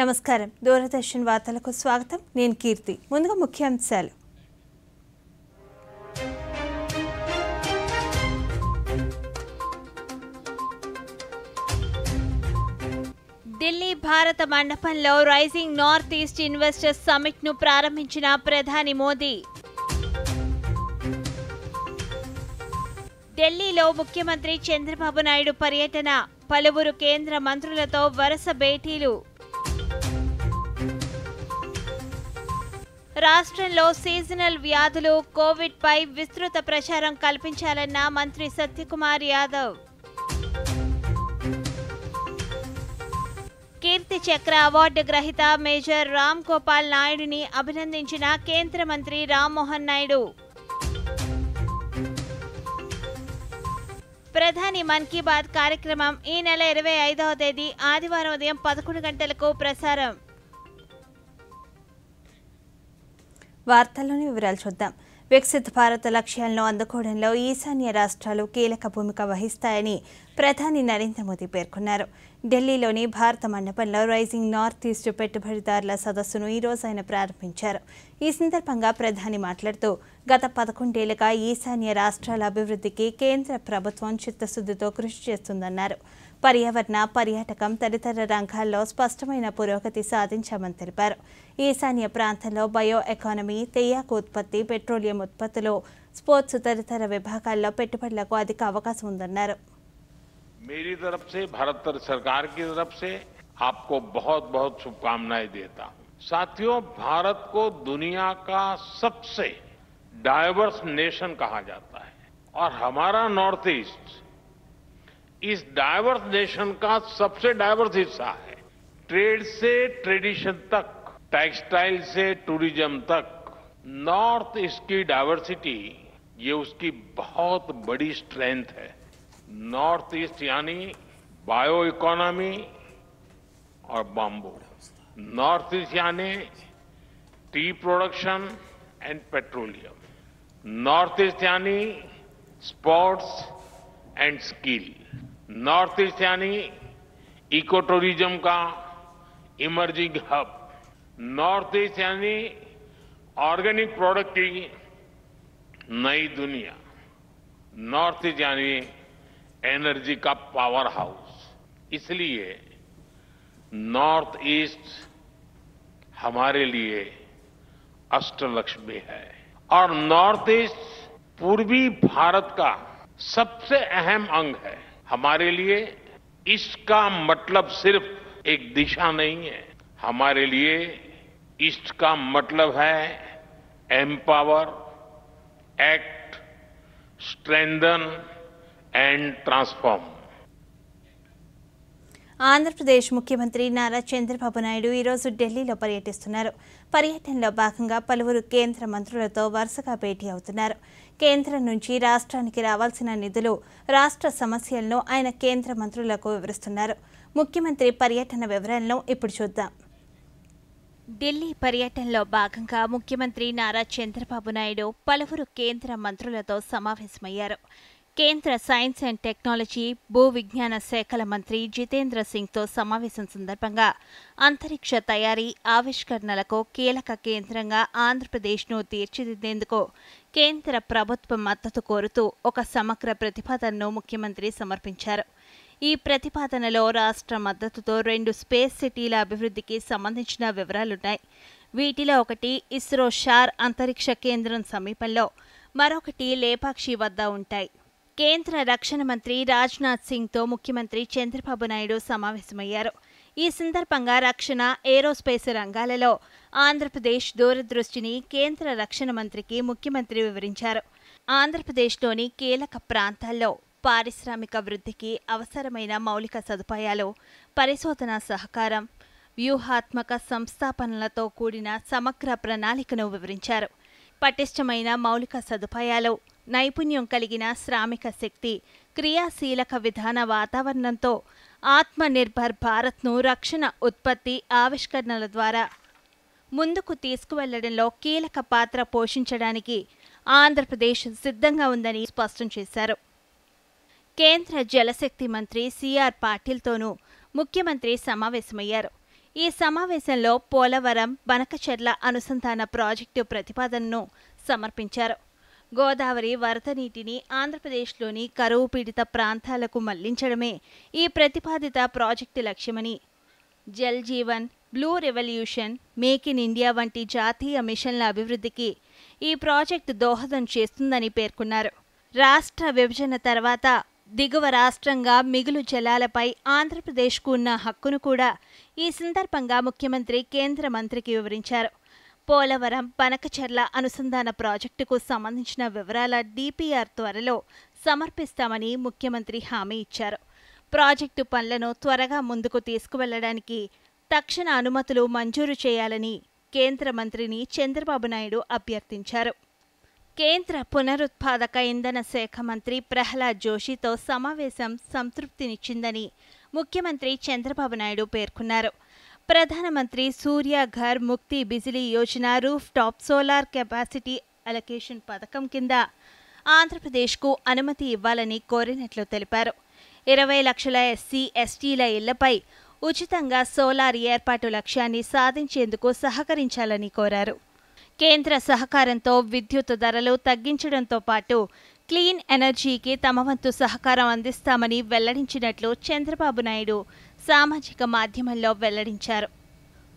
నమస్కారం దూరదర్శన్ వార్తలకు స్వాగతం నేను కీర్తి ముందుగా ముఖ్యాంశాలు ఢిల్లీ భారత మండపంలో rising north east investors summit ను ప్రారంభించిన ప్రధాని మోదీ ఢిల్లీలో ముఖ్యమంత్రి చంద్రబాబు నాయుడు పర్యటన పలువురు కేంద్ర మంత్రులతో వరుస భేటీలు రాష్ట్రంలో సీజనల్ వ్యాధులు కోవిడ్ పై విస్తృత ప్రచారం కల్పించాలన్న మంత్రి సత్యకుమార్ యాదవ్ కీర్తి చక్ర అవార్డు గ్రహీత మేజర్ రామ్ గోపాల్ నాయుడుని అభినందించిన కేంద్ర మంత్రి రామ్మోహన్ నాయుడు ప్రధాని మన్ కీ బాత్ కార్యక్రమం ఈ నెల 25వ తేదీ ఆదివారం ఉదయం 11 గంటలకు ప్రసారం. వార్తల్లోని వివరాలు చూద్దాం. వికసిత భారత లక్ష్యాలను అందుకోవడంలో ఈశాన్య రాష్ట్రాలు కీలక భూమిక వహిస్తాయని ప్రధాని నరేంద్ర మోదీ పేర్కొన్నారు. ఢిల్లీలోని భారత మండపంలో రైజింగ్ నార్త్ ఈస్ట్ పెట్టుబడిదారుల సదస్సును ఈ రోజు ఆయన ప్రారంభించారు. ఈ సందర్భంగా ప్రధాని మాట్లాడుతూ గత 11 ఏళ్లుగా ఈశాన్య రాష్ట్రాల అభివృద్ధికి కేంద్ర ప్రభుత్వం చిత్తశుద్ధితో కృషి చేస్తుందన్నారు. పర్యావరణ పర్యాటకం తదితర రంగాల్లో స్పష్టమైన పురోగతి సాధించామని తెలిపారు. ఈశాన్య ప్రాంతంలో బయో ఎకానమీ, తేయాకు ఉత్పత్తి, పెట్రోలియం ఉత్పత్తులు, స్పోర్ట్స్ తదితర విభాగాల్లో పెట్టుబడులకు అధిక అవకాశం ఉందన్నారు. मेरी तरफ से भारत सरकार की तरफ से आपको बहुत बहुत शुभकामनाएं देता हूं. साथियों, भारत को दुनिया का सबसे डाइवर्स नेशन कहा जाता है और हमारा नॉर्थ ईस्ट इस डाइवर्स नेशन का सबसे डाइवर्स हिस्सा है. ट्रेड से ट्रेडिशन तक, टेक्सटाइल से टूरिज्म तक, नॉर्थ ईस्ट की डाइवर्सिटी ये उसकी बहुत बड़ी स्ट्रेंथ है. नॉर्थ ईस्ट यानी बायो इकोनॉमी और बाम्बू, नॉर्थ ईस्ट यानी tea production and petroleum, North East यानी sports and skill, North East यानी इको टूरिज्म का इमर्जिंग हब, नॉर्थ ईस्ट यानी ऑर्गेनिक प्रोडक्ट की नई दुनिया, नॉर्थ ईस्ट यानी एनर्जी का पावर हाउस. इसलिए नॉर्थ ईस्ट हमारे लिए अष्टलक्ष्मी है और नॉर्थ ईस्ट पूर्वी भारत का सबसे अहम अंग है. हमारे लिए ईस्ट का मतलब सिर्फ एक दिशा नहीं है. हमारे लिए ईस्ट का मतलब है empower, act, strengthen and transform. Andhra Pradesh ముఖ్యమంత్రి నారా చంద్రబాబు నాయుడు ఈరోజు ఢిల్లీలో పర్యటిస్తున్నారు. పర్యటనలో భాగంగా పలువురు కేంద్ర మంత్రులతో వరుసగా భేటీ అవుతున్నారు. కేంద్రం నుంచి రాష్ట్రానికి రావాల్సిన నిధులు, రాష్ట్ర సమస్యలను ఆయన కేంద్ర మంత్రులకు వివరిస్తున్నారు. ముఖ్యమంత్రి పర్యటన వివరాలను ఇప్పుడు చూద్దాం. ఢిల్లీ పర్యటనలో భాగంగా ముఖ్యమంత్రి నారా చంద్రబాబు నాయుడు పలువురు కేంద్ర మంత్రులతో సమావేశమయ్యారు. కేంద్ర సైన్స్ అండ్ టెక్నాలజీ, భూ విజ్ఞాన శాఖల మంత్రి జితేంద్ర సింగ్తో సమావేశం సందర్భంగా అంతరిక్ష తయారీ, ఆవిష్కరణలకు కీలక కేంద్రంగా ఆంధ్రప్రదేశ్ను తీర్చిదిద్దేందుకు కేంద్ర ప్రభుత్వ మద్దతు కోరుతూ ఒక సమగ్ర ప్రతిపాదనను ముఖ్యమంత్రి సమర్పించారు. ఈ ప్రతిపాదనలో రాష్ట్ర మద్దతుతో 2 స్పేస్ సిటీల అభివృద్ధికి సంబంధించిన వివరాలున్నాయి. వీటిలో ఒకటి ఇస్రో షార్ అంతరిక్ష కేంద్రం సమీపంలో, మరొకటి లేపాక్షి వద్ద ఉంటాయి. కేంద్ర రక్షణ మంత్రి రాజ్నాథ్ సింగ్తో ముఖ్యమంత్రి చంద్రబాబు నాయుడు సమావేశమయ్యారు. ఈ సందర్భంగా రక్షణ, ఏరోస్పేస్ రంగాలలో ఆంధ్రప్రదేశ్ దూరదృష్టిని కేంద్ర రక్షణ మంత్రికి ముఖ్యమంత్రి వివరించారు. ఆంధ్రప్రదేశ్లోని కీలక ప్రాంతాల్లో పారిశ్రామిక వృద్ధికి అవసరమైన మౌలిక సదుపాయాలు, పరిశోధనా సహకారం, వ్యూహాత్మక సంస్థాపనలతో కూడిన సమగ్ర ప్రణాళికను వివరించారు. పటిష్టమైన మౌలిక సదుపాయాలు, నైపుణ్యం కలిగిన శ్రామిక శక్తి, క్రియాశీలక విధాన వాతావరణంతో ఆత్మనిర్భర్ భారత్ను రక్షణ ఉత్పత్తి, ఆవిష్కరణల ద్వారా ముందుకు తీసుకువెళ్లడంలో కీలక పాత్ర పోషించడానికి ఆంధ్రప్రదేశ్ సిద్ధంగా ఉందని స్పష్టం చేశారు. కేంద్ర జలశక్తి మంత్రి సిఆర్ పాటిల్తోనూ ముఖ్యమంత్రి సమావేశమయ్యారు. ఈ సమావేశంలో పోలవరం బనకచెర్ల అనుసంధాన ప్రాజెక్టు ప్రతిపాదనను సమర్పించారు. గోదావరి వరద నీటిని ఆంధ్రప్రదేశ్లోని కరువు పీడిత ప్రాంతాలకు మళ్లించడమే ఈ ప్రతిపాదిత ప్రాజెక్టు లక్ష్యమని, Jal Jeevan, blue revolution, make in India వంటి జాతీయ మిషన్ల అభివృద్ధికి ఈ ప్రాజెక్టు దోహదం చేస్తుందని పేర్కొన్నారు. రాష్ట్ర విభజన తర్వాత దిగువ రాష్ట్రంగా మిగులు జలాలపై ఆంధ్రప్రదేశ్కు ఉన్న హక్కును కూడా ఈ సందర్భంగా ముఖ్యమంత్రి కేంద్ర మంత్రికి వివరించారు. పోలవరం బనకచెర్ల అనుసంధాన ప్రాజెక్టుకు సంబంధించిన వివరాల డిపిఆర్ త్వరలో సమర్పిస్తామని ముఖ్యమంత్రి హామీ ఇచ్చారు. ప్రాజెక్టు పనులను త్వరగా ముందుకు తీసుకువెళ్లడానికి తక్షణ అనుమతులు మంజూరు చేయాలని కేంద్ర మంత్రిని చంద్రబాబు నాయుడు అభ్యర్థించారు. కేంద్ర పునరుత్పాదక ఇంధన శాఖ మంత్రి ప్రహ్లాద్ జోషితో సమావేశం సంతృప్తినిచ్చిందని ముఖ్యమంత్రి చంద్రబాబు నాయుడు పేర్కొన్నారు. ప్రధానమంత్రి Surya Ghar Mukti Bijli Yojana rooftop solar capacity allocation పథకం కింద ఆంధ్రప్రదేశ్కు అనుమతి ఇవ్వాలని కోరినట్లు తెలిపారు. 20 లక్షల ఎస్సీ, ఎస్టీల ఇళ్లపై ఉచితంగా సోలార్ ఏర్పాటు లక్ష్యాన్ని సాధించేందుకు సహకరించాలని కోరారు. కేంద్ర సహకారంతో విద్యుత్ ధరలు తగ్గించడంతో పాటు క్లీన్ ఎనర్జీకి తమ వంతు సహకారం అందిస్తామని వెల్లడించినట్లు చంద్రబాబు నాయుడు సామాజిక మాధ్యమంలో వెల్లడించారు.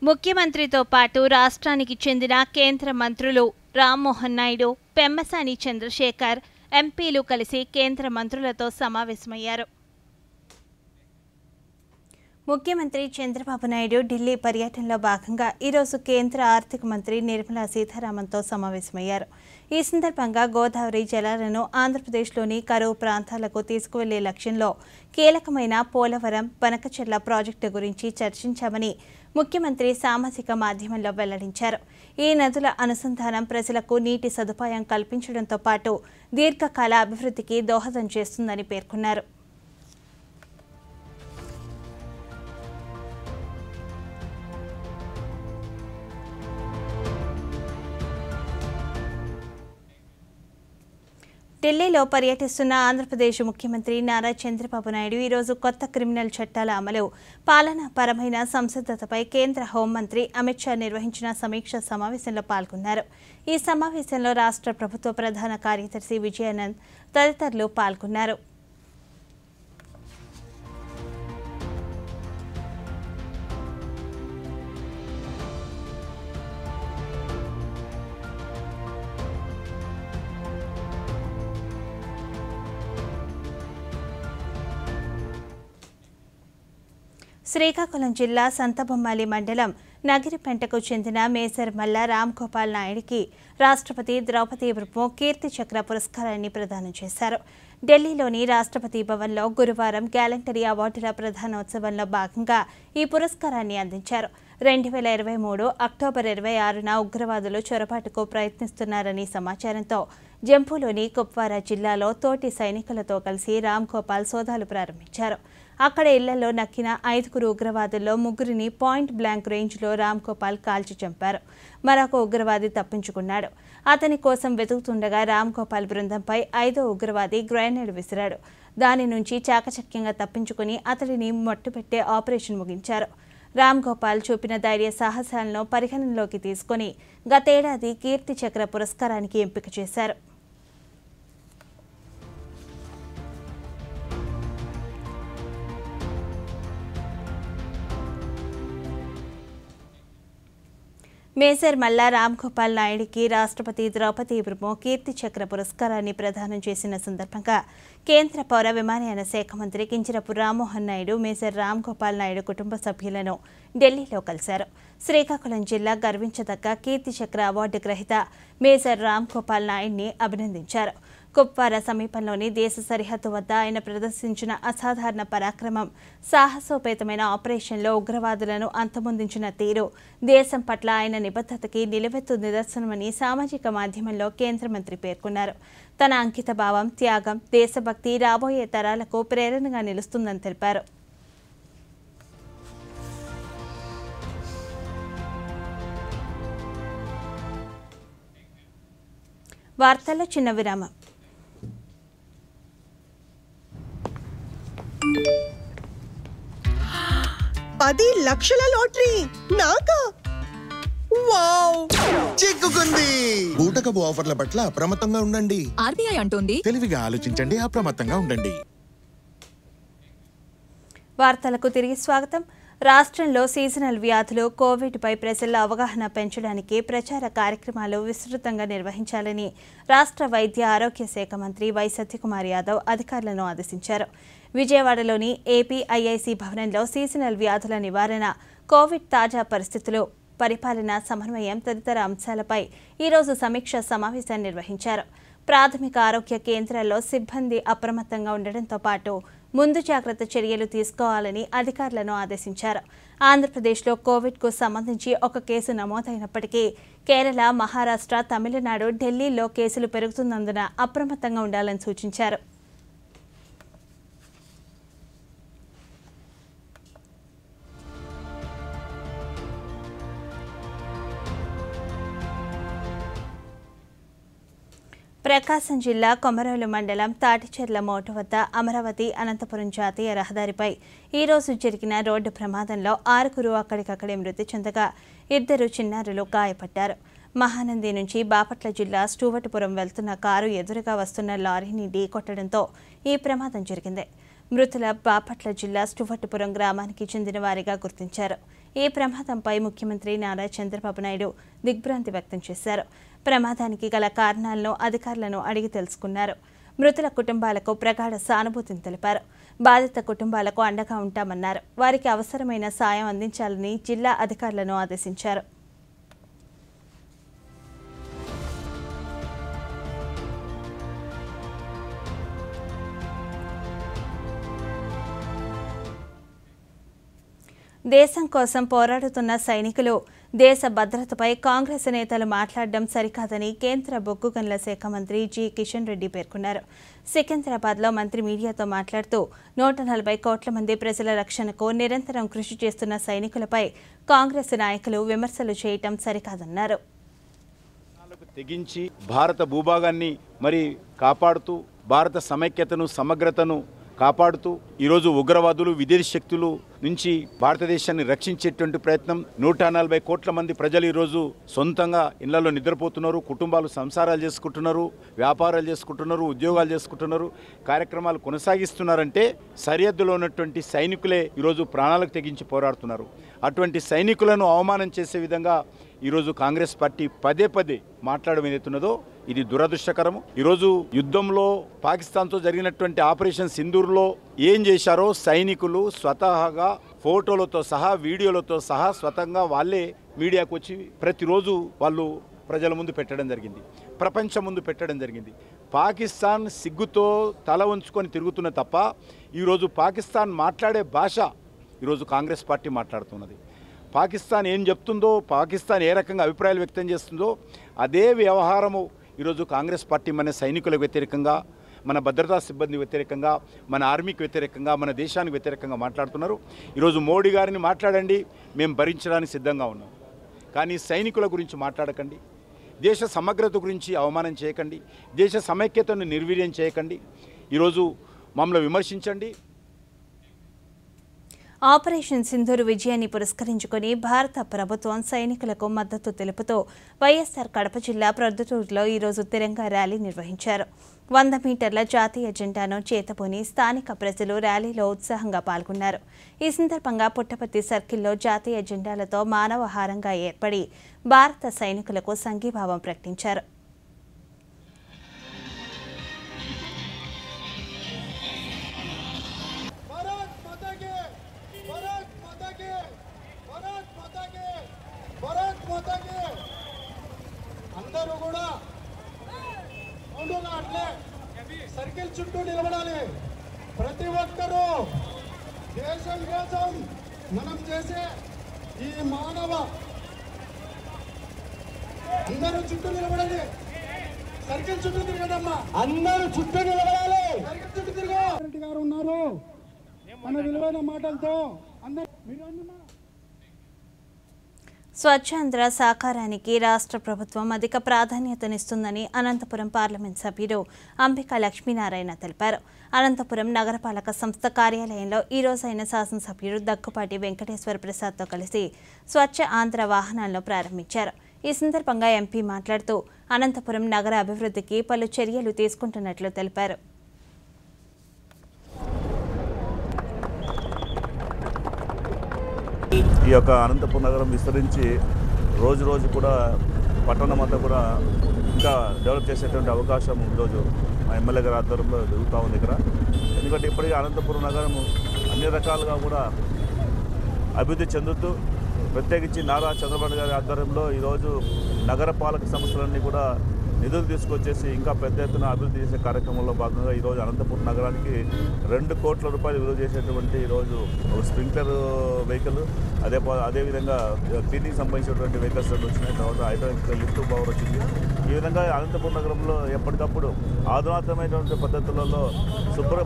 ముఖ్యమంత్రితో పాటు రాష్ట్రానికి చెందిన కేంద్ర మంత్రులు రామ్మోహన్ నాయుడు, పెమ్మసాని చంద్రశేఖర్, ఎంపీలు కలిసి కేంద్ర మంత్రులతో సమావేశమయ్యారు. ముఖ్యమంత్రి చంద్రబాబు నాయుడు ఢిల్లీ పర్యటనలో భాగంగా ఈరోజు కేంద్ర ఆర్థిక మంత్రి నిర్మలా సీతారామన్తో సమావేశమయ్యారు. ఈ సందర్భంగా గోదావరి జలాలను ఆంధ్రప్రదేశ్లోని కరువు ప్రాంతాలకు తీసుకువెళ్లే లక్ష్యంలో కీలకమైన పోలవరం బనకచెర్ల ప్రాజెక్టు గురించి చర్చించామని ముఖ్యమంత్రి సామాజిక మాధ్యమంలో వెల్లడించారు. ఈ నదుల అనుసంధానం ప్రజలకు నీటి సదుపాయం కల్పించడంతో పాటు దీర్ఘకాల అభివృద్ధికి దోహదం చేస్తుందని పేర్కొన్నారు. ఢిల్లీలో పర్యటిస్తున్న ఆంధ్రప్రదేశ్ ముఖ్యమంత్రి నారా చంద్రబాబు నాయుడు ఈరోజు కొత్త క్రిమినల్ చట్టాల అమలు, పాలనాపరమైన సంసిద్ధతపై కేంద్ర హోంమంత్రి అమిత్ షా నిర్వహించిన సమీక్ష సమావేశంలో పాల్గొన్నారు. ఈ సమావేశంలో రాష్ట్ర ప్రభుత్వ ప్రధాన కార్యదర్శి విజయానంద్ తదితరులు పాల్గొన్నారు. శ్రీకాకుళం జిల్లా సంతబొమ్మాలి మండలం నగిరిపెంటకు చెందిన మేసర్ మల్లా రామ్ గోపాల్ నాయుడికి రాష్ట్రపతి ద్రౌపది ముర్ము కీర్తి చక్ర పురస్కారాన్ని ప్రదానం చేశారు. ఢిల్లీలోని రాష్ట్రపతి భవన్లో గురువారం గ్యాలంటరీ అవార్డుల ప్రధానోత్సవంలో భాగంగా ఈ పురస్కారాన్ని అందించారు. 2023 అక్టోబర్ 26న ఉగ్రవాదులు చొరబాటుకు ప్రయత్నిస్తున్నారని సమాచారంతో జంపులోని కుప్వారా జిల్లాలో తోటి సైనికులతో కలిసి రామ్ గోపాల్ సోదాలు ప్రారంభించారు. అక్కడ ఇళ్లలో నక్కిన 5 ఉగ్రవాదుల్లో 3 పాయింట్ బ్లాంక్ రేంజ్లో రామ్ గోపాల్ కాల్చి చంపారు. మరొక ఉగ్రవాది తప్పించుకున్నాడు. అతని కోసం వెతుకుతుండగా రామ్ గోపాల్ బృందంపై 5వ ఉగ్రవాది గ్రెనేడ్ విసిరాడు. దాని నుంచి చాకచక్యంగా తప్పించుకుని అతడిని మట్టుపెట్టే ఆపరేషన్ ముగించారు. రామ్ గోపాల్ చూపిన ధైర్య సాహసాలను పరిగణనలోకి తీసుకుని గతేడాది కీర్తి చక్ర పురస్కారానికి ఎంపిక చేశారు. మేసర్ మల్లా రామ్ గోపాల్ నాయుడికి రాష్ట్రపతి ద్రౌపది ముర్ము కీర్తి చక్ర పురస్కారాన్ని ప్రదానం చేసిన సందర్భంగా కేంద్ర పౌర విమానయాన శాఖ మంత్రి కింజరపు రామ్మోహన్ నాయుడు మేసర్ రామ్ గోపాల్ నాయుడు కుటుంబ సభ్యులను ఢిల్లీలో కలిశారు. శ్రీకాకుళం జిల్లా గర్వించదగ్గ కీర్తి చక్ర అవార్డు గ్రహీత మేసర్ రామ్ గోపాల్ నాయుడిని అభినందించారు. కుప్వారా సమీపంలోని దేశ సరిహద్దు వద్ద ఆయన ప్రదర్శించిన అసాధారణ పరాక్రమం, సాహసోపేతమైన ఆపరేషన్లో ఉగ్రవాదులను అంతమొందించిన తీరు దేశం పట్ల ఆయన నిబద్ధతకి నిలువెత్తు నిదర్శనమని సామాజిక మాధ్యమంలో కేంద్ర మంత్రి పేర్కొన్నారు. తన అంకిత భావం, త్యాగం, దేశభక్తి రాబోయే తరాలకు ప్రేరణగా నిలుస్తుందని తెలిపారు. వార్తల్లో చిన్న విరామం. 10 లక్షల లాటరీ నాకా? వావ్! చిక్కుకుంది. బూటకపు ఆఫర్ల పట్ల అప్రమత్తంగా ఉండండి. ఆర్బీఐ అంటోంది తెలివిగా ఆలోచించండి, అప్రమత్తంగా ఉండండి. వార్తలకు తిరిగి స్వాగతం. రాష్ట్రంలో సీజనల్ వ్యాధులు, కోవిడ్పై ప్రజల్లో అవగాహన పెంచడానికి ప్రచార కార్యక్రమాలు విస్తృతంగా నిర్వహించాలని రాష్ట్ర వైద్య ఆరోగ్య శాఖ మంత్రి వై సత్యకుమార్ యాదవ్ అధికారులను ఆదేశించారు. విజయవాడలోని ఏపీఐఐసి భవనంలో సీజనల్ వ్యాధుల నివారణ, కోవిడ్ తాజా పరిస్థితులు, పరిపాలన సమన్వయం తదితర అంశాలపై ఈరోజు సమీక్ష సమావేశాన్ని నిర్వహించారు. ప్రాథమిక ఆరోగ్య కేంద్రాల్లో సిబ్బంది అప్రమత్తంగా ఉండడంతో పాటు ముందు జాగ్రత్త చర్యలు తీసుకోవాలని అధికారులను ఆదేశించారు. ఆంధ్రప్రదేశ్లో కోవిడ్కు సంబంధించి ఒక కేసు నమోదైనప్పటికీ కేరళ, మహారాష్ట్ర, తమిళనాడు, ఢిల్లీలో కేసులు పెరుగుతున్నందున అప్రమత్తంగా ఉండాలని సూచించారు. ప్రకాశం జిల్లా కొమరోలు మండలం తాటిచెర్ల మోటు వద్ద అమరావతి అనంతపురం జాతీయ రహదారిపై ఈరోజు జరిగిన రోడ్డు ప్రమాదంలో 6 అక్కడికక్కడే మృతి చెందగా 2 చిన్నారులు గాయపడ్డారు. మహానంది నుంచి బాపట్ల జిల్లా స్టూవర్టుపురం వెళ్తున్న కారు ఎదురుగా వస్తున్న లారీని ఢీకొట్టడంతో ఈ ప్రమాదం జరిగింది. మృతుల బాపట్ల జిల్లా స్టూవర్టుపురం గ్రామానికి చెందిన వారిగా గుర్తించారు. ఈ ప్రమాదంపై ముఖ్యమంత్రి నారా చంద్రబాబు నాయుడు దిగ్భ్రాంతి వ్యక్తం చేశారు. ప్రమాదానికి గల కారణాలను అధికారులను అడిగి తెలుసుకున్నారు. మృతుల కుటుంబాలకు ప్రగాఢ సానుభూతిని తెలిపారు. బాధిత కుటుంబాలకు అండగా ఉంటామన్నారు. వారికి అవసరమైన సాయం అందించాలని జిల్లా అధికారులను ఆదేశించారు. దేశం కోసం పోరాడుతున్న సైనికులు, దేశ భద్రతపై కాంగ్రెస్ నేతలు మాట్లాడడం సరికాదని కేంద్ర బొగ్గు గనుల శాఖ మంత్రి జి కిషన్ రెడ్డి పేర్కొన్నారు. సికింద్రాబాద్లో మంత్రి మీడియాతో మాట్లాడుతూ 140 కోట్ల మంది ప్రజల రక్షణకు నిరంతరం కృషి చేస్తున్న సైనికులపై కాంగ్రెస్ నాయకులు విమర్శలు చేయటం సరికాదన్నారు. తెగించి భారత భూభాగాన్ని కాపాడుతూ భారత సమైక్యతను, సమగ్రతను కాపాడుతూ ఈరోజు ఉగ్రవాదులు, విదేశీ శక్తులు నుంచి భారతదేశాన్ని రక్షించేటువంటి ప్రయత్నం. 140 కోట్ల మంది ప్రజలు ఈరోజు సొంతంగా ఇళ్లలో నిద్రపోతున్నారు, కుటుంబాలు సంసారాలు చేసుకుంటున్నారు, వ్యాపారాలు చేసుకుంటున్నారు, ఉద్యోగాలు చేసుకుంటున్నారు, కార్యక్రమాలు కొనసాగిస్తున్నారంటే సరిహద్దులో ఉన్నటువంటి సైనికులే ఈరోజు ప్రాణాలకు తెగించి పోరాడుతున్నారు. అటువంటి సైనికులను అవమానం చేసే విధంగా ఈరోజు కాంగ్రెస్ పార్టీ పదే మాట్లాడడం ఏదైతున్నదో ఇది దురదృష్టకరము. ఈరోజు యుద్ధంలో పాకిస్తాన్తో జరిగినటువంటి ఆపరేషన్ సింధూర్లో ఏం చేశారో సైనికులు స్వతహాగా ఫోటోలతో సహా, వీడియోలతో సహా స్వతంగా వాళ్ళే మీడియాకు వచ్చి ప్రతిరోజు వాళ్ళు ప్రజల ముందు పెట్టడం జరిగింది, ప్రపంచం ముందు పెట్టడం జరిగింది. పాకిస్తాన్ సిగ్గుతో తల వంచుకొని తిరుగుతున్న తప్ప ఈరోజు పాకిస్తాన్ మాట్లాడే భాష ఈరోజు కాంగ్రెస్ పార్టీ మాట్లాడుతున్నది. పాకిస్తాన్ ఏం చెప్తుందో, పాకిస్తాన్ ఏ రకంగా అభిప్రాయాలు వ్యక్తం చేస్తుందో అదే వ్యవహారము ఈరోజు కాంగ్రెస్ పార్టీ మన సైనికులకు వ్యతిరేకంగా, మన భద్రతా సిబ్బంది వ్యతిరేకంగా, మన ఆర్మీకి వ్యతిరేకంగా, మన దేశానికి వ్యతిరేకంగా మాట్లాడుతున్నారు. ఈరోజు మోడీ గారిని మాట్లాడండి, మేము భరించడానికి సిద్ధంగా ఉన్నాం. కానీ సైనికుల గురించి మాట్లాడకండి, దేశ సమగ్రత గురించి అవమానం చేయకండి, దేశ సమైక్యతను నిర్వీర్యం చేయకండి. ఈరోజు మమ్మల్ని విమర్శించండి. ఆపరేషన్ సింధూర్ విజయాన్ని పురస్కరించుకుని భారత ప్రభుత్వం సైనికులకు మద్దతు తెలుపుతూ వైఎస్ఆర్ కడప జిల్లా ప్రొద్దుటూరులో ఈరోజు తిరంగా ర్యాలీ నిర్వహించారు. 100 మీటర్ల జాతీయ జెండాను చేతబూని స్థానిక ప్రజలు ర్యాలీలో ఉత్సాహంగా పాల్గొన్నారు. ఈ సందర్భంగా పుట్టపర్తి సర్కిల్లో జాతీయ జెండాలతో మానవహారంగా ఏర్పడి భారత సైనికులకు సంఘీభావం ప్రకటించారు. అందరూ కూడా అట్లే సర్కిల్ చుట్టూ నిలబడాలి. ప్రతి ఒక్కరూ దేశం కోసం మనం చేసే ఈ మానవ అందరూ చుట్టూ నిలబడాలి. సర్కిల్ చుట్టూ తిరగడమ్మా, అందరూ చుట్టూ నిలబడాలి. సర్కిల్ చుట్టూ తిరగ గారు ఉన్నారు మన విలువైన మాటలతో అందరూ. స్వచ్ఛాంధ్ర సాకారానికి రాష్ట్ర ప్రభుత్వం అధిక ప్రాధాన్యతనిస్తుందని అనంతపురం పార్లమెంట్ సభ్యుడు అంబికా లక్ష్మీనారాయణ తెలిపారు. అనంతపురం నగరపాలక సంస్థ కార్యాలయంలో ఈ రోజు ఆయన శాసనసభ్యుడు దగ్గుపాటి వెంకటేశ్వర ప్రసాద్తో కలిసి స్వచ్ఛ ఆంధ్ర వాహనాలను ప్రారంభించారు. ఈ సందర్భంగా ఎంపీ మాట్లాడుతూ అనంతపురం నగర అభివృద్ధికి పలు చర్యలు తీసుకుంటున్నట్లు తెలిపారు. ఈ యొక్క అనంతపురం నగరం విస్తరించి రోజు రోజు కూడా పట్టణం అంతా కూడా ఇంకా డెవలప్ చేసేటువంటి అవకాశం ఈరోజు మా ఎమ్మెల్యే గారి ఆధ్వర్యంలో జరుగుతూ ఉంది ఇక్కడ. ఎందుకంటే ఇప్పటికీ అనంతపురం నగరం అన్ని రకాలుగా కూడా అభివృద్ధి చెందుతూ, ప్రత్యేకించి నారా చంద్రబాబు గారి ఆధ్వర్యంలో ఈరోజు నగరపాలక సంస్థలన్నీ కూడా నిధులు తీసుకొచ్చేసి ఇంకా పెద్ద ఎత్తున అభివృద్ధి చేసే కార్యక్రమంలో భాగంగా ఈరోజు అనంతపురం నగరానికి 2 కోట్ల రూపాయలు విలువ చేసేటువంటి ఈరోజు ఒక స్ప్రింక్లర్ వెహికల్, అదేవిధంగా క్లీనింగ్ సంబంధించినటువంటి వెహికల్స్ వచ్చినాయి. తర్వాత హైడ్రాలిక్ లిఫ్ట్ పవర్ వచ్చింది. ఈ విధంగా అనంతపురం నగరంలో ఎప్పటికప్పుడు ఆధునాతనమైనటువంటి పద్ధతులలో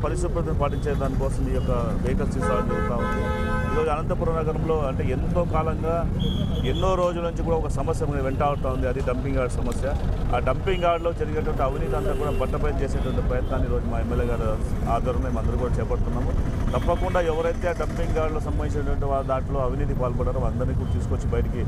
పరిశుభ్రతను పాటించే దానికోసం ఈ యొక్క వెహికల్స్ తీసుకోవడం జరుగుతూ ఉంది. ఈరోజు అనంతపురం నగరంలో అంటే ఎంతో కాలంగా ఎన్నో రోజుల నుంచి కూడా ఒక సమస్య వెంటాడుతూ ఉంది. అది డంపింగ్ యార్డ్ సమస్య. ఆ డంపింగ్ యార్డ్లో జరిగేటువంటి అవినీతి అంతా కూడా బట్టపై చేసేటువంటి ప్రయత్నాన్ని ఈరోజు మా ఎమ్మెల్యే గారు ఆధ్వర్యంలో మేము అందరూ కూడా చేపడుతున్నాము. తప్పకుండా ఎవరైతే ఆ డంపింగ్ యార్డ్లో సంబంధించినటువంటి దాంట్లో అవినీతి పాల్పడారో అందరినీ కూడా తీసుకొచ్చి బయటికి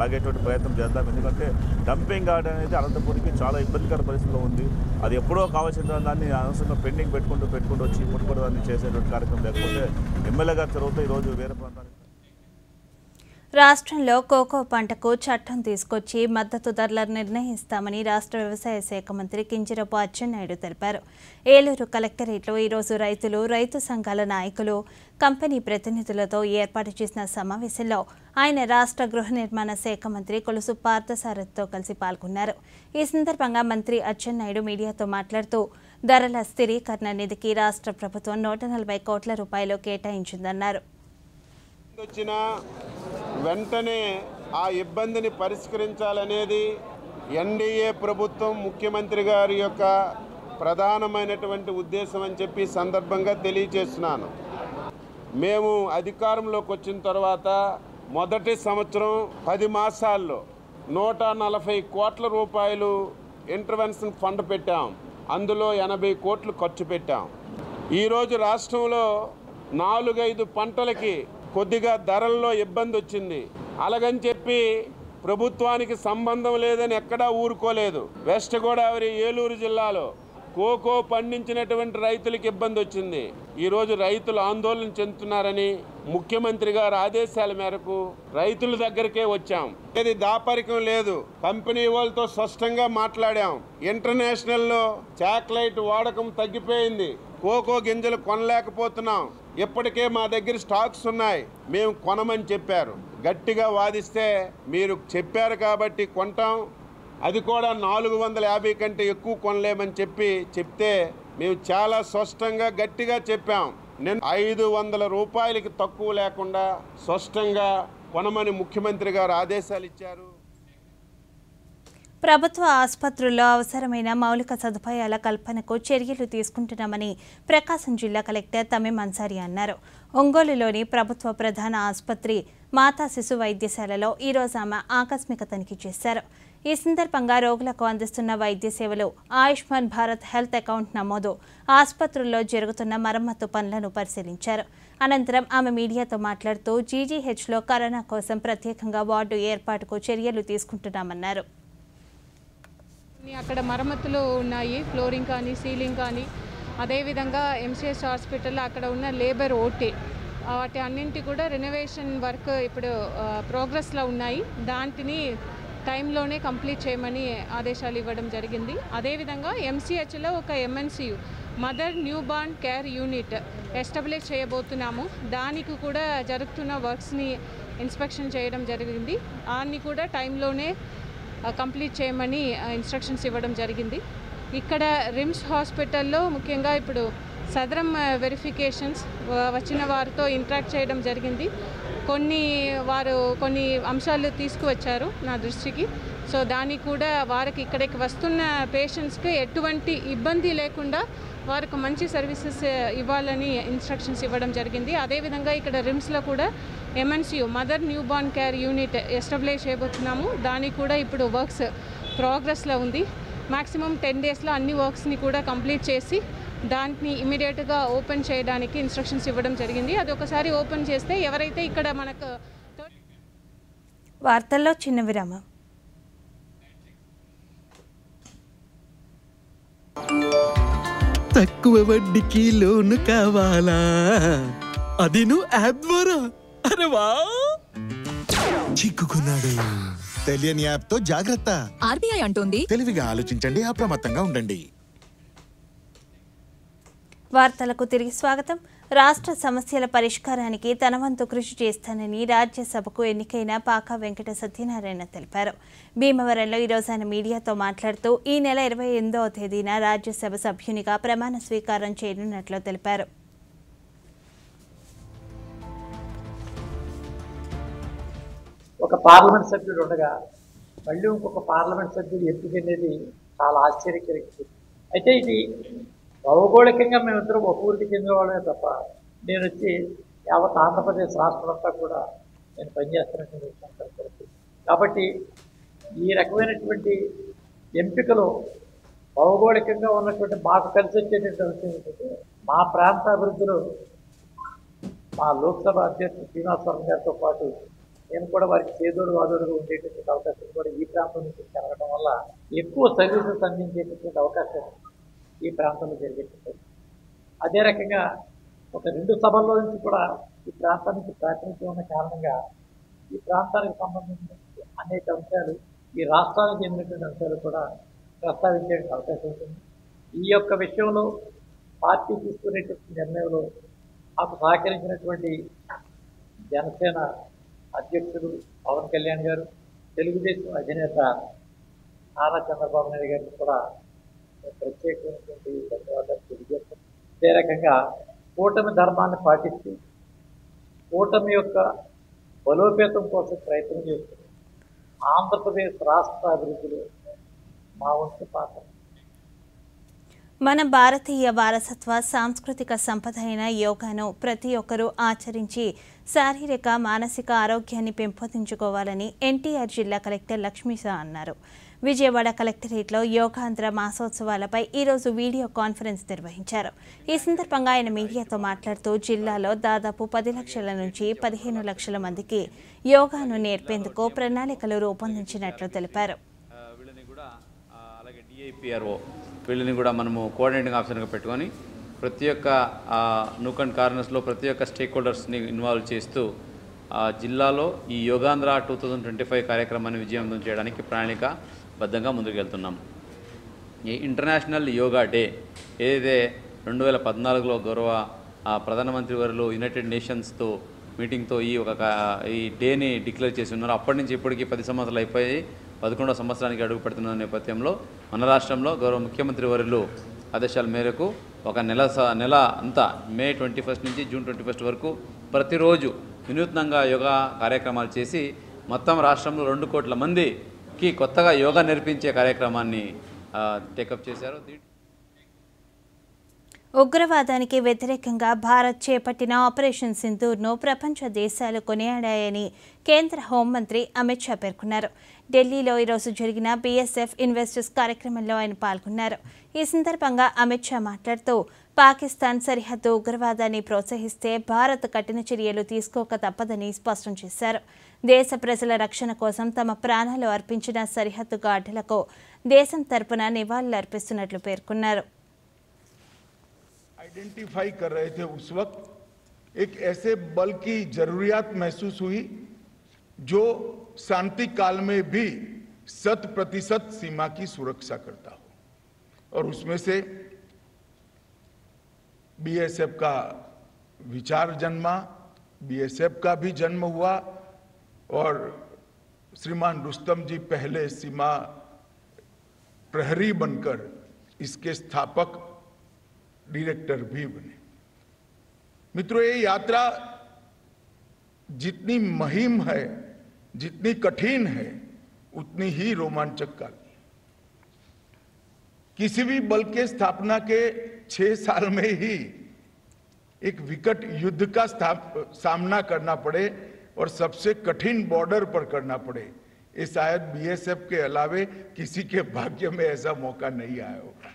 లాగేటువంటి ప్రయత్నం చేద్దాం. ఎందుకంటే డంపింగ్ యార్డ్ అనేది అనంతపురికి చాలా ఇబ్బందికర పరిస్థితిలో ఉంది. అది ఎప్పుడో కావాల్సిన దాన్ని అనవసరంగా పెండింగ్ పెట్టుకుంటూ వచ్చి ఇప్పుడు కూడా దాన్ని చేసేటువంటి కార్యక్రమం లేకపోతే ఎమ్మెల్యే గారు తిరుగుతూ ఈరోజు వేరే ప్రాంతానికి. రాష్ట్రంలో కోకో పంటకు చట్టం తీసుకొచ్చి మద్దతు ధరలను నిర్ణయిస్తామని రాష్ట్ర వ్యవసాయ శాఖ మంత్రి కింజరాపు అచ్చెన్నాయుడు తెలిపారు. ఏలూరు కలెక్టరేట్లో ఈరోజు రైతులు, రైతు సంఘాల నాయకులు, కంపెనీ ప్రతినిధులతో ఏర్పాటు చేసిన సమావేశంలో ఆయన రాష్ట్ర గృహ నిర్మాణ శాఖ మంత్రి కొలుసు పార్థసారథితో కలిసి పాల్గొన్నారు. ఈ సందర్భంగా మంత్రి అచ్చెన్నాయుడు మీడియాతో మాట్లాడుతూ ధరల స్థిరీకరణ నిధికి రాష్ట్ర ప్రభుత్వం 140 కోట్ల రూపాయలు కేటాయించిందన్నారు. వెంటనే ఆ ఇబ్బందిని పరిష్కరించాలనేది ఎన్డీఏ ప్రభుత్వం, ముఖ్యమంత్రి గారి యొక్క ప్రధానమైనటువంటి ఉద్దేశం అని చెప్పి సందర్భంగా తెలియజేస్తున్నాను. మేము అధికారంలోకి వచ్చిన తర్వాత మొదటి సంవత్సరం 10 మాసాల్లో 140 కోట్ల రూపాయలు ఇంటర్వెన్షన్ ఫండ్ పెట్టాం. అందులో 80 కోట్లు ఖర్చు పెట్టాం. ఈరోజు రాష్ట్రంలో 4-5 పంటలకి కొద్దిగా ధరల్లో ఇబ్బంది వచ్చింది. అలాగని చెప్పి ప్రభుత్వానికి సంబంధం లేదని ఎక్కడా ఊరుకోలేదు. వెస్ట్ గోదావరి, ఏలూరు జిల్లాలో కోకో పండించినటువంటి రైతులకు ఇబ్బంది వచ్చింది. ఈరోజు రైతులు ఆందోళన చెందుతున్నారని ముఖ్యమంత్రి గారి ఆదేశాల మేరకు రైతుల దగ్గరికే వచ్చాం. ఇది దాపరికం లేదు. కంపెనీ వాళ్ళతో స్పష్టంగా మాట్లాడాం. ఇంటర్నేషనల్లో చాక్లెట్ వాడకం తగ్గిపోయింది. కోకో గింజలు కొనలేకపోతున్నాం. ఇప్పటికే మా దగ్గర స్టాక్స్ ఉన్నాయి, మేము కొనమని చెప్పారు. గట్టిగా వాదిస్తే మీరు చెప్పారు కాబట్టి కొంటాం, అది కూడా 450 కంటే ఎక్కువ కొనలేమని చెప్తే మేము చాలా స్పష్టంగా గట్టిగా చెప్పాం. నేను 500 రూపాయలకి తక్కువ లేకుండా స్పష్టంగా కొనమని ముఖ్యమంత్రి గారు ఆదేశాలు ఇచ్చారు. ప్రభుత్వ ఆసుపత్రుల్లో అవసరమైన మౌలిక సదుపాయాల కల్పనకు చర్యలు తీసుకుంటున్నామని ప్రకాశం జిల్లా కలెక్టర్ తమీం అన్సారీ అన్నారు. ఒంగోలులోని ప్రభుత్వ ప్రధాన ఆసుపత్రి మాతా శిశు వైద్యశాలలో ఈరోజు ఆమె ఆకస్మిక తనిఖీ చేశారు. ఈ సందర్భంగా రోగులకు అందిస్తున్న వైద్య సేవలు, ఆయుష్మాన్ భారత్ హెల్త్ అకౌంట్ నమోదు, ఆసుపత్రుల్లో జరుగుతున్న మరమ్మతు పనులను పరిశీలించారు. అనంతరం ఆమె మీడియాతో మాట్లాడుతూ జీజీహెచ్లో కరోనా కోసం ప్రత్యేకంగా వార్డు ఏర్పాటుకు చర్యలు తీసుకుంటున్నామన్నారు. అక్కడ మరమ్మతులు ఉన్నాయి, ఫ్లోరింగ్ కానీ సీలింగ్ కానీ. అదేవిధంగా ఎంసీఎస్ హాస్పిటల్లో అక్కడ ఉన్న లేబర్ ఓటీ వాటి అన్నింటి కూడా రెనోవేషన్ వర్క్ ఇప్పుడు ప్రోగ్రెస్లో ఉన్నాయి. దాంటిని టైంలోనే కంప్లీట్ చేయమని ఆదేశాలు ఇవ్వడం జరిగింది. అదేవిధంగా ఎంసీహెచ్లో ఒక MNCU mother newborn care unit establish చేయబోతున్నాము. దానికి కూడా జరుగుతున్న వర్క్స్ని ఇన్స్పెక్షన్ చేయడం జరిగింది. దాన్ని కూడా టైంలోనే కంప్లీట్ చేయమని ఇన్స్ట్రక్షన్స్ ఇవ్వడం జరిగింది. ఇక్కడ రిమ్స్ హాస్పిటల్లో ముఖ్యంగా ఇప్పుడు సదరం వెరిఫికేషన్స్ వచ్చిన వారితో ఇంటరాక్ట్ చేయడం జరిగింది. కొన్ని అంశాలు తీసుకువచ్చారు నా దృష్టికి. సో దానికి కూడా వారికి ఇక్కడికి వస్తున్న పేషెంట్స్కి ఎటువంటి ఇబ్బంది లేకుండా వారికి మంచి సర్వీసెస్ ఇవ్వాలని ఇన్స్ట్రక్షన్స్ ఇవ్వడం జరిగింది. అదేవిధంగా ఇక్కడ రిమ్స్లో కూడా MNCU mother newborn care unit establish చేయబోతున్నాము. దానికి కూడా ఇప్పుడు వర్క్స్ ప్రోగ్రెస్లో ఉంది. మ్యాక్సిమం 10 డేస్లో అన్ని వర్క్స్ని కూడా కంప్లీట్ చేసి దాన్ని ఇమీడియట్గా ఓపెన్ చేయడానికి ఇన్స్ట్రక్షన్స్ ఇవ్వడం జరిగింది. అది ఒకసారి ఓపెన్ చేస్తే ఎవరైతే ఇక్కడ మనకు వార్తల్లో చిన్న విరామం. తక్కువ వడ్డీకి లోను కావాలా? అది నువ్వు యాప్ ద్వారా. అరే వా, చిక్కుకున్నాడు. తెలియని యాప్ తో జాగ్రత్త. RBI అంటోంది తెలివిగా ఆలోచించండి, అప్రమత్తంగా ఉండండి. వార్తలకు తిరిగి స్వాగతం. రాష్ట్ర సమస్యల పరిష్కారానికి తన వంతు కృషి చేస్తానని రాజ్యసభకు ఎన్నికైన పాకా వెంకట సత్యనారాయణ తెలిపారు. భీమవరంలో ఈరోజు ఆయన మీడియాతో మాట్లాడుతూ ఈ నెల 28వ తేదీన రాజ్యసభ సభ్యునిగా ప్రమాణ స్వీకారం చేయనున్నట్లు తెలిపారు. ఒక పార్లమెంట్ సభ్యుడు ఉండగా మళ్ళీ ఇంకొక పార్లమెంట్ సభ్యుడు ఎంపిక అనేది చాలా ఆశ్చర్యకరంగా. అయితే ఇది భౌగోళికంగా మేమిద్దరం ఒక ఊరికి చెందిన వాళ్ళమే తప్ప నేను వచ్చి యావత్ ఆంధ్రప్రదేశ్ రాష్ట్రం అంతా కూడా నేను పనిచేస్తున్నటువంటి విషయం. కాబట్టి ఈ రకమైనటువంటి ఎంపికలు భౌగోళికంగా ఉన్నటువంటి మాకు కలిసి వచ్చేటువంటి విషయం ఏంటంటే మా ప్రాంత అభివృద్ధిలో మా లోక్సభ అధ్యక్షుడు శ్రీనివాసరావు గారితో పాటు నేను కూడా వారికి చేదోడు వాదోడుగా ఉండేటటువంటి అవకాశం కూడా ఈ ప్రాంతం నుంచి కలగడం వల్ల ఎక్కువ సర్వీసెస్ అందించేటటువంటి అవకాశం ఈ ప్రాంతంలో జరిగేటట్టు. అదే రకంగా ఒక 2 సభల్లో నుంచి కూడా ఈ ప్రాంతానికి ప్రాతినిధ్యం ఉన్న కారణంగా ఈ ప్రాంతానికి సంబంధించిన అనేక అంశాలు, ఈ రాష్ట్రానికి చెందినటువంటి అంశాలు కూడా ప్రస్తావించే అవకాశం ఉంటుంది. ఈ యొక్క విషయంలో పార్టీ తీసుకునేటటువంటి నిర్ణయంలో మాకు సహకరించినటువంటి జనసేన అధ్యక్షుడు పవన్ కళ్యాణ్ గారు, తెలుగుదేశం అధినేత నారా చంద్రబాబు నాయుడు గారికి కూడా ప్రత్యేకమైనటువంటి ధన్యవాదాలు తెలియజేస్తాం. అదే రకంగా కూటమి ధర్మాన్ని పాటిస్తూ కూటమి యొక్క బలోపేతం కోసం ప్రయత్నం చేస్తుంది. ఆంధ్రప్రదేశ్ రాష్ట్ర అభివృద్ధిలో మా వంతు పాత్ర. మన భారతీయ వారసత్వ సాంస్కృతిక సంపద అయిన యోగాను ప్రతి ఒక్కరూ ఆచరించి శారీరక మానసిక ఆరోగ్యాన్ని పెంపొందించుకోవాలని NTR జిల్లా కలెక్టర్ లక్ష్మీశా అన్నారు. విజయవాడ కలెక్టరేట్లో యోగాంధ్ర మాసోత్సవాలపై ఈరోజు వీడియో కాన్ఫరెన్స్ నిర్వహించారు. ఈ సందర్భంగా ఆయన మీడియాతో మాట్లాడుతూ జిల్లాలో దాదాపు 10 లక్షల నుంచి 15 లక్షల మందికి యోగాను నేర్పేందుకు ప్రణాళికలు రూపొందించినట్లు తెలిపారు. వీళ్ళని కూడా మనము కోఆర్డినేటింగ్ ఆఫీసర్గా పెట్టుకొని ప్రతి ఒక్క నూక్ అండ్ కార్నర్స్లో ప్రతి ఒక్క స్టేక్ హోల్డర్స్ని ఇన్వాల్వ్ చేస్తూ జిల్లాలో ఈ యోగాంధ్ర 2025 కార్యక్రమాన్ని విజయవంతం చేయడానికి ప్రణాళికాబద్ధంగా ముందుకెళ్తున్నాం. ఈ ఇంటర్నేషనల్ యోగా డే ఏదైతే 2014లో గౌరవ ప్రధానమంత్రి వారు యునైటెడ్ నేషన్స్తో మీటింగ్తో ఈ డేని డిక్లేర్ చేసి ఉన్నారు. అప్పటి నుంచి ఇప్పటికీ 10 సంవత్సరాలు అయిపోయి 11వ సంవత్సరానికి అడుగు పెడుతున్న నేపథ్యంలో మన రాష్ట్రంలో గౌరవ ముఖ్యమంత్రి వర్యులు ఆదేశాల మేరకు ఒక నెల అంతా మే 21 నుంచి జూన్ 21 వరకు ప్రతిరోజు వినూత్నంగా యోగా కార్యక్రమాలు చేసి మొత్తం రాష్ట్రంలో 2 కోట్ల మందికి కొత్తగా యోగా నేర్పించే కార్యక్రమాన్ని టేకప్ చేశారు. ఉగ్రవాదానికి వ్యతిరేకంగా భారత్ చేపట్టిన ఆపరేషన్ సింధూర్ను ప్రపంచ దేశాలు కొనియాడాయని కేంద్ర హోంమంత్రి అమిత్ షా పేర్కొన్నారు. ఢిల్లీలో ఈరోజు జరిగిన BSF ఇన్వెస్టర్స్ కార్యక్రమంలో ఆయన పాల్గొన్నారు. ఈ సందర్భంగా అమిత్ షా మాట్లాడుతూ పాకిస్తాన్ సరిహద్దు ఉగ్రవాదాన్ని ప్రోత్సహిస్తే భారత్ కఠిన చర్యలు తీసుకోక తప్పదని స్పష్టం చేశారు. దేశ ప్రజల రక్షణ కోసం తమ ప్రాణాలు అర్పించిన సరిహద్దు గార్డులకు దేశం తరపున నివాళులు అర్పిస్తున్నట్లు పేర్కొన్నారు. आइडेंटिफाई कर रहे थे उस वक्त एक ऐसे बल की जरूरियात महसूस हुई जो शांति काल में भी 100% सीमा की सुरक्षा करता हो और उसमें से BSF का विचार जन्मा, BSF का भी जन्म हुआ और श्रीमान रुस्तम जी पहले सीमा प्रहरी बनकर इसके स्थापक डायरेक्टर भी बने. मित्रों, ये यात्रा जितनी मुहिम है, जितनी कठिन है, उतनी ही रोमांचक काल। किसी भी बल के स्थापना के 6 साल में ही एक विकट युद्ध का सामना करना पड़े और सबसे कठिन बॉर्डर पर करना पड़े, ये शायद बीएसएफ के अलावे किसी के भाग्य में ऐसा मौका नहीं आया होगा।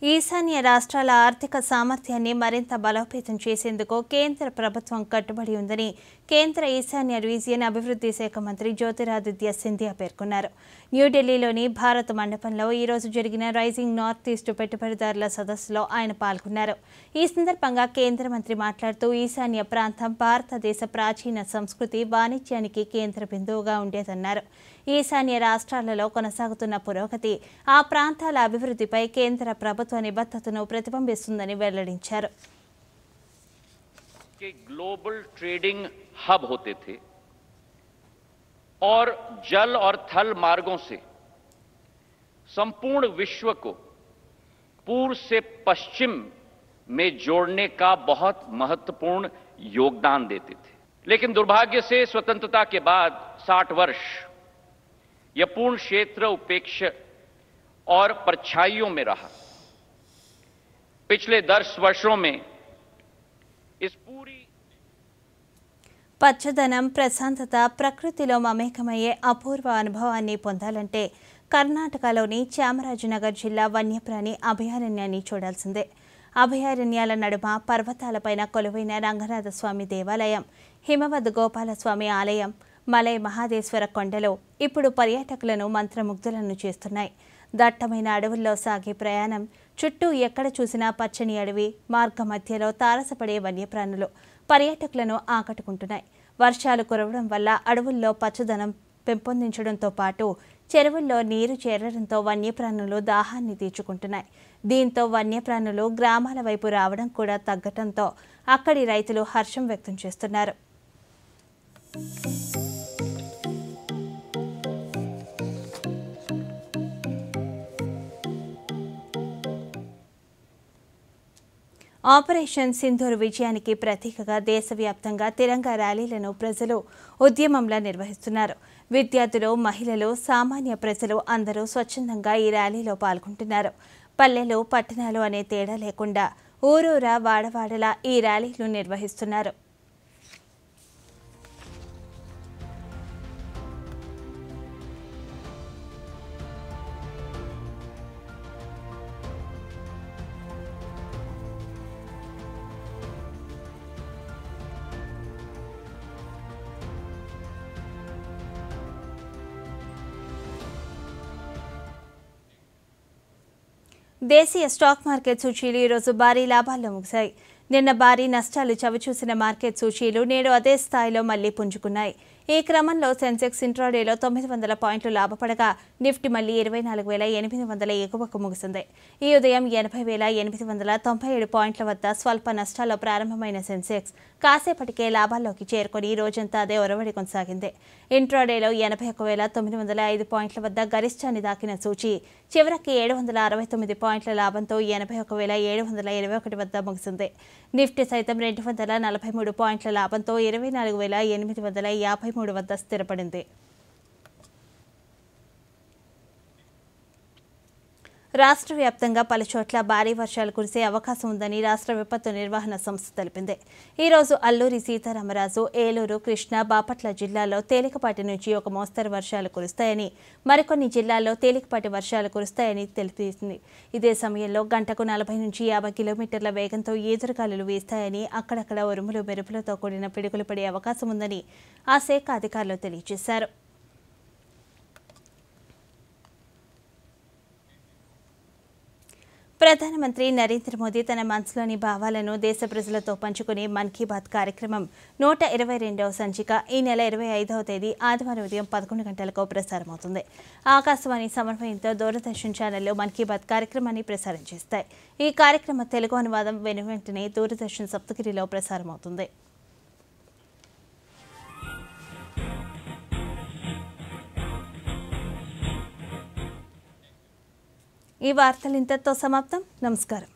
ఈశాన్య రాష్ట్రాల ఆర్థిక సామర్థ్యాన్ని మరింత బలోపేతం చేసేందుకు కేంద్ర ప్రభుత్వం కట్టుబడి ఉందని కేంద్ర ఈశాన్య రీజియన్ అభివృద్ధి శాఖ మంత్రి జ్యోతిరాదిత్య సింధియా పేర్కొన్నారు. న్యూఢిల్లీలోని భారత్ మండపంలో ఈరోజు జరిగిన రైజింగ్ నార్త్ ఈస్ట్ పెట్టుబడిదారుల సదస్సులో ఆయన పాల్గొన్నారు. ఈ సందర్భంగా కేంద్ర మంత్రి మాట్లాడుతూ ఈశాన్య ప్రాంతం భారతదేశ ప్రాచీన సంస్కృతి, వాణిజ్యానికి కేంద్ర బిందువుగా ఉండేదన్నారు. ఈశాన్య రాష్ట్రాలలో కొనసాగుతున్న పురోగతి ఆ ప్రాంతాల అభివృద్ధిపై కేంద్ర ప్రభుత్వ నిబద్ధతను ప్రతిబింబిస్తుందని వెల్లడించారు. ग्लोबल ट्रेडिंग हब होते थे और जल और थल मार्गों से संपूर्ण विश्व को पूर्व से पश्चिम में जोड़ने का बहुत महत्वपूर्ण योगदान देते थे। लेकिन दुर्भाग्य से स्वतंत्रता के बाद 60 वर्ष यह पूर्ण क्षेत्र उपेक्षा और परछाइयों में रहा। पिछले 10 वर्षों में इस पूरी పచ్చదనం, ప్రశాంతత, ప్రకృతిలో మమేకమయ్యే అపూర్వ అనుభవాన్ని పొందాలంటే కర్ణాటకలోని చామరాజనగర్ జిల్లా వన్యప్రాణి అభయారణ్యాన్ని చూడాల్సిందే. అభయారణ్యాల నడుమ పర్వతాలపైన కొలువైన రంగనాథ స్వామి దేవాలయం, హిమవద్ గోపాలస్వామి ఆలయం, మలై మహాదేశ్వర కొండలు ఇప్పుడు పర్యాటకులను మంత్రముగ్ధులను చేస్తున్నాయి. దట్టమైన అడవుల్లో సాగే ప్రయాణం, చుట్టూ ఎక్కడ చూసినా పచ్చని అడవి, మార్గ మధ్యలో తారసపడే వన్యప్రాణులు పర్యాటకులను ఆకట్టుకుంటున్నాయి. వర్షాలు కురవడం వల్ల అడవుల్లో పచ్చదనం పెంపొందించడంతో పాటు చెరువుల్లో నీరు చేరడంతో వన్యప్రాణులు దాహాన్ని తీర్చుకుంటున్నాయి. దీంతో వన్యప్రాణులు గ్రామాల వైపు రావడం కూడా తగ్గడంతో అక్కడి రైతులు హర్షం వ్యక్తం చేస్తున్నారు. ఆపరేషన్ సింధూర్ విజయానికి ప్రతీకగా దేశవ్యాప్తంగా తిరంగా ర్యాలీలను ప్రజలు ఉద్యమంలా నిర్వహిస్తున్నారు. విద్యార్థులు, మహిళలు, సామాన్య ప్రజలు అందరూ స్వచ్ఛందంగా ఈ ర్యాలీలో పాల్గొంటున్నారు. పల్లెలు, పట్టణాలు అనే తేడా లేకుండా ఊరూరా, వాడవాడలా ఈ ర్యాలీలు నిర్వహిస్తున్నారు. దేశీయ స్టాక్ మార్కెట్ సూచీలు ఈరోజు భారీ లాభాల్లో ముగిశాయి. నిన్న భారీ నష్టాలు చవిచూసిన మార్కెట్ సూచీలు నేడు అదే స్థాయిలో మళ్లీ పుంజుకున్నాయి. ఈ క్రమంలో సెన్సెక్స్ ఇంట్రాడేలో 900 పాయింట్లు లాభపడగా నిఫ్టీ మళ్లీ 24,800 ఎగువకు ముగిసింది. ఈ ఉదయం 80,897 పాయింట్ల వద్ద స్వల్ప నష్టాల్లో ప్రారంభమైన సెన్సెక్స్ కాసేపటికే లాభాల్లోకి చేరుకొని రోజంతా అదే ఒరవడి కొనసాగింది. ఇంట్రాడేలో 81,905 పాయింట్ల వద్ద గరిష్టాన్ని దాకిన సూచీ చివరికి 769 పాయింట్ల లాభంతో 81,721 వద్ద ముగిసింది. నిఫ్టీ సైతం 243 పాయింట్ల లాభంతో 24,853 వద్ద స్థిరపడింది. రాష్ట్ర వ్యాప్తంగా పలుచోట్ల భారీ వర్షాలు కురిసే అవకాశం ఉందని రాష్ట్ర విపత్తు నిర్వహణ సంస్థ తెలిపింది. ఈరోజు అల్లూరి సీతారామరాజు, ఏలూరు, కృష్ణా, బాపట్ల జిల్లాల్లో తేలికపాటి నుంచి ఒక మోస్తరు వర్షాలు కురుస్తాయని, మరికొన్ని జిల్లాల్లో తేలికపాటి వర్షాలు కురుస్తాయని తెలిపింది. ఇదే సమయంలో గంటకు 40 నుంచి 50 కిలోమీటర్ల వేగంతో ఈదురుగాలులు వీస్తాయని, అక్కడక్కడ ఉరుములు, మెరుపులతో కూడిన పిడుగులు పడే అవకాశం ఉందని ఆ శాఖ అధికారులు తెలియజేశారు. ప్రధానమంత్రి నరేంద్ర మోదీ తన మనసులోని భావాలను దేశ ప్రజలతో పంచుకునే మన్ కీ బాత్ కార్యక్రమం 122వ సంచిక ఈ నెల 25వ తేదీ ఆదివారం ఉదయం 11 గంటలకు ప్రసారమవుతుంది. ఆకాశవాణి సమన్వయంతో దూరదర్శన్ ఛానల్లో మన్ కీ బాత్ కార్యక్రమాన్ని ప్రసారం చేస్తాయి. ఈ కార్యక్రమ తెలుగు అనువాదం వెనువెంటనే దూరదర్శన్ సప్తగిరిలో ప్రసారమవుతుంది. ఈ వార్తలు ఇంతటితో సమాప్తం. నమస్కారం.